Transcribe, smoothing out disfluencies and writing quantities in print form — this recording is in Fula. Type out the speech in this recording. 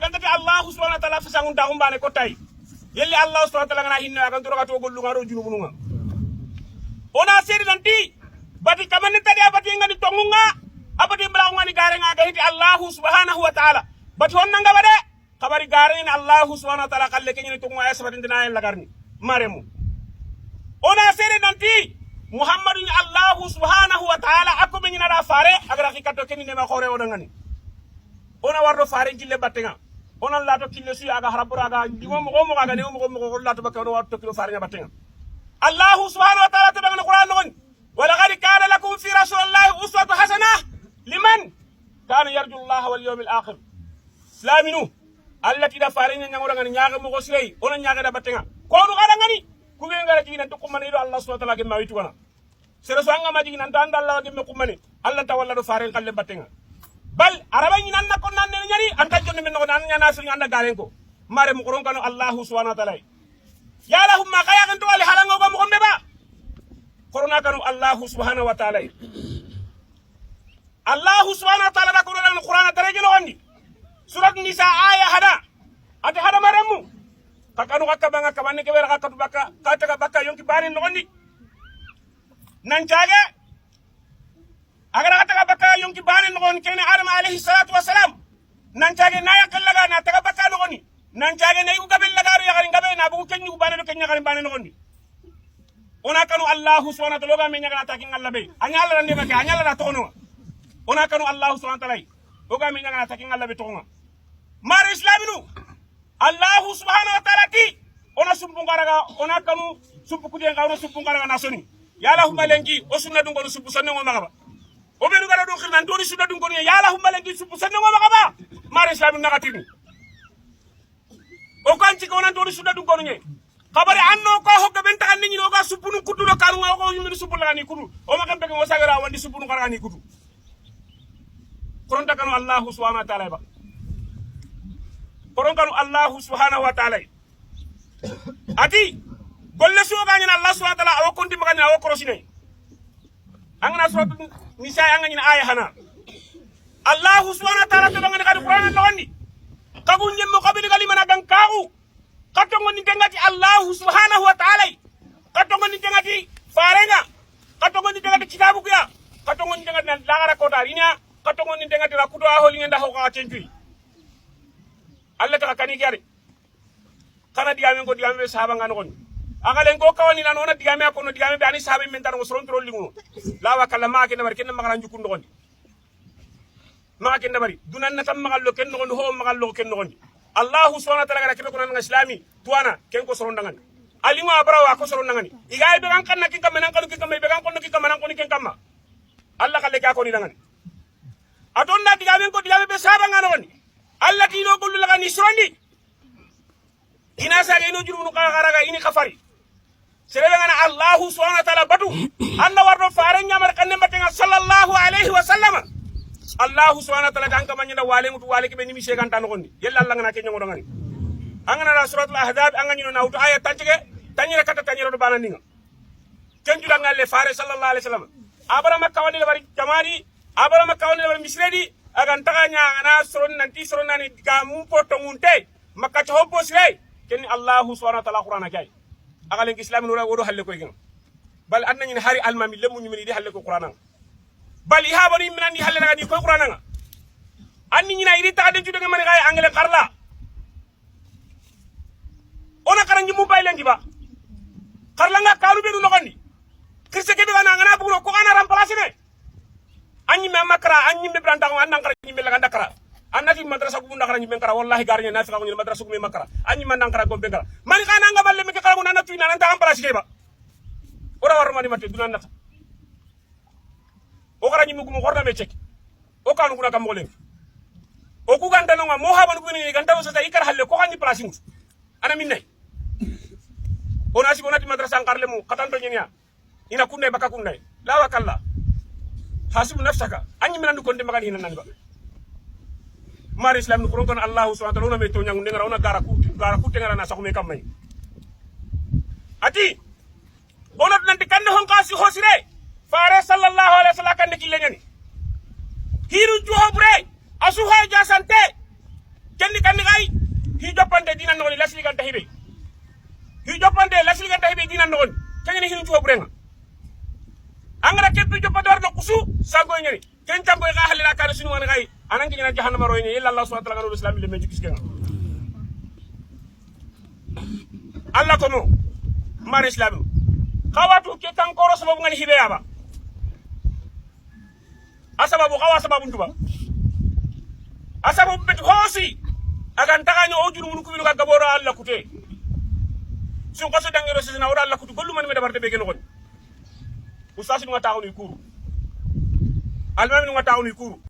agantati Allah subhanahu wa ta'ala fasangun ta umbane ko tay yelli Allah subhanahu wa ta'ala ngana hinno agantu roga to gollu ngaro junubununga ona seri nanti bati kamane tadi abati ngani tongunga abati blangani garenga ga hiti Allah subhanahu wa ta'ala bati honnanga bade kabari garen Allah subhanahu wa ta'ala kalle kenyini tongunga asbati dina en lagarni maremu ona seri nanti muhammadun Allah subhanahu wa ta'ala akko be nyina da fare agara hikato kenni ne ma khore odangani ona wardo fare jille battenga ona lato kille su aga harabura aga dimo mo aga ne mo lato bakka do warto kilo fare battenga Allah subhanahu wa ta'ala tabana Qur'an non wala qad kana lakum fi rasulillahi uswatun hasanah liman kana yarju Allah wal yawmil akhir islaminu allati da fare nyangora ngani nyaaga mo ko sey ona nyaaga da battenga ko do kada ngani ku be ngara ci nan to kumane do Allah subhanahu wa ta'ala ke mawitu wana sere so anga maji nan tan Allah ke me kumane Allah ta wala do fare kalle battenga bal araba ñinan na ko nan ne ñari anta jonne men no nan ñana sur ñanda galen ko mare mu koron kanu Allah subhanahu wa ta'ala ya lahumma kaya kan to ali halango ko mo ko beba korona kanu Allah subhanahu wa ta'ala Allah subhanahu wa ta'ala ko nan Qur'an daraje no andi surat nisa aya hada ate hada maremu kakanu kakka banga kabane ke wera kakatu baka kataka baka yonki bani no andi nan jage agara kata baka yonki bani ngon kene adam alayhi salatu wassalam nan jage na yakal laga na taga baka ngoni nan jage ne ugabe laga ya garin gabe na bu kenyu bani do kenya garin bani ngoni ona kanu Allah subhanahu wa ta'ala me nyaga takin Allah be anyala rande baka anyala da tono ona kanu Allah subhanahu wa ta'ala oga me nyaga takin Allah be tono mar islaminu Allah subhanahu wa ta'ala ti ona sumbu ngaraga ona kanu sumbu kudien ga ona sumbu ngaraga nasoni yalla huma lengi o sunna dungo sumbu sanne ngo magaba o be ngara do khirnan do sunna dungo ni yalla huma lengi sumbu sanne ngo magaba mar islaminu nagatini o kan ci ko nan do sunna dungo ni kabare anno ko hokka ben taxan ni no ga supunu kudu do kanu ko yumi supu la ni kudu o ma kambe ko sagara wandi supunu ngara ni kudu koron takanu Allah subhanahu wa ta'ala ba koron kanu Allah subhanahu wa ta'ala ati golle su ga nyina Allah subhanahu wa ta'ala aw konti magani aw korosine angana surat nisa angani aya hana Allah subhanahu wa ta'ala to ngani kadu Qur'an to wandi kagu nyemmo kabili gali mana gan kagu katongo ni tengati Allah subhanahu wa ta'ala katongo ni tengati farenga katongo ni tengati kitabu kuya katongo ni tengati lagara kota rinya katongo ni tengati rakudo aholi ngenda ho ka chenjui Allah ta kani gyare kana digame ko digame sahaba ngano kon agalen ko kawani nan ona digame ko no digame be ani sahaba men tan ko soron tro lingu la wa kala ma ke na bar ken ma ngara njukundo kon ma ke na bari dunan na tam magal lo ken no ho magal lo ken no kon Allah subhanahu wa ta'ala kebe ko nan islami tuana ken ko soron dangan alingo abrawa ko soron dangan igay be kan kan kin kam nan kan kin kam be kan ko kin kam nan ko kin kam Allah kalle ka ko ni dangan adon na digame ko digame be sahaba ngano kon Allah tino gollu laga ni sorondi ina sage ino juru no karaga ini khafari serebe ngana Allah subhanahu wa ta'ala batu anda wardo faare nyamar kanne mbatenga sallallahu alaihi wa sallam Allah subhanahu wa ta'ala danka manyanda wale mutu wale ke benimi segan tan gondi yella Allah ngana ke nyodo ngani angana na suratul ahzab angani no nautu aya tanjige tanyira kata tanyira do bananinga kenjula ngalle faare sallallahu alaihi wa sallam abrama kawani le bari jamani abrama kawani le bari misredi agan taganya ana soron nanti soron nani ga mu poto munte makka to hompo sile ken Allah subhanahu wa ta'ala qur'ana kay agalen islam no wodo halle ko gen bal annani hari almami lemu nyumi di halle ko qur'ana bal iha bani minani halle ngani ko qur'ana anni nyina iri ta de jude ngam gay angale qarla ona karangi mu bay lengi ba qarla nga kalu be du nogandi kirse ke be ngana bu ko ana remplacer ne anyi me makra anyi me branda ko annan kara nyi me la ndakara annati madrasa ko ndakara nyi men kara wallahi garnya na fi ko nyi madrasa ko me makra anyi man ndakara ko be kara man kana nga balle me kara ko nan tu nan ta am place ke ba ora war mani matte dunan nata o kara nyi mu ko horna me cek o kanu kuna kam molen o ku ganda no mo ha ban ko ni ganda o sa ikar halle ko hani place mu ana min nay ona si bonati madrasa ngarle mu katan to nynya ina kunne baka kunne la wakalla hasibu nafsaka anyi minandu konde magan hina nan ba mar islam ko kon Allah subhanahu wa ta'ala me to nyangu ngara ona gara ku tengara na saxu me kam may ati onat nanti kande hon kasi hosire fare sallallahu alaihi wasallam kande ki lenyani hiru jobre asu hay jasante kendi kandi ga joppante dinan no la siligan tahibe hi joppante la siligan tahibe dinan no kengeni hinu to burenga angara keppi joppante warno kusu sango nyani ken tango ga halira kana sunu wan gai anangi nyana jahannama royni illa allah subhanahu wa ta'ala no islam le meju kiskenga allah ko mo mar islam khawatu ke tankoro sababu ngani hibe yaba asababu khawa sababu nduba asababu bet hosi agan taganyo ojuru mun kubinu ga gaboro allah kute sun qaso dangero sina wala allah kutu gollu man me dabarte be ken gon ustasi nga taawni kuru almami nga taawni kuru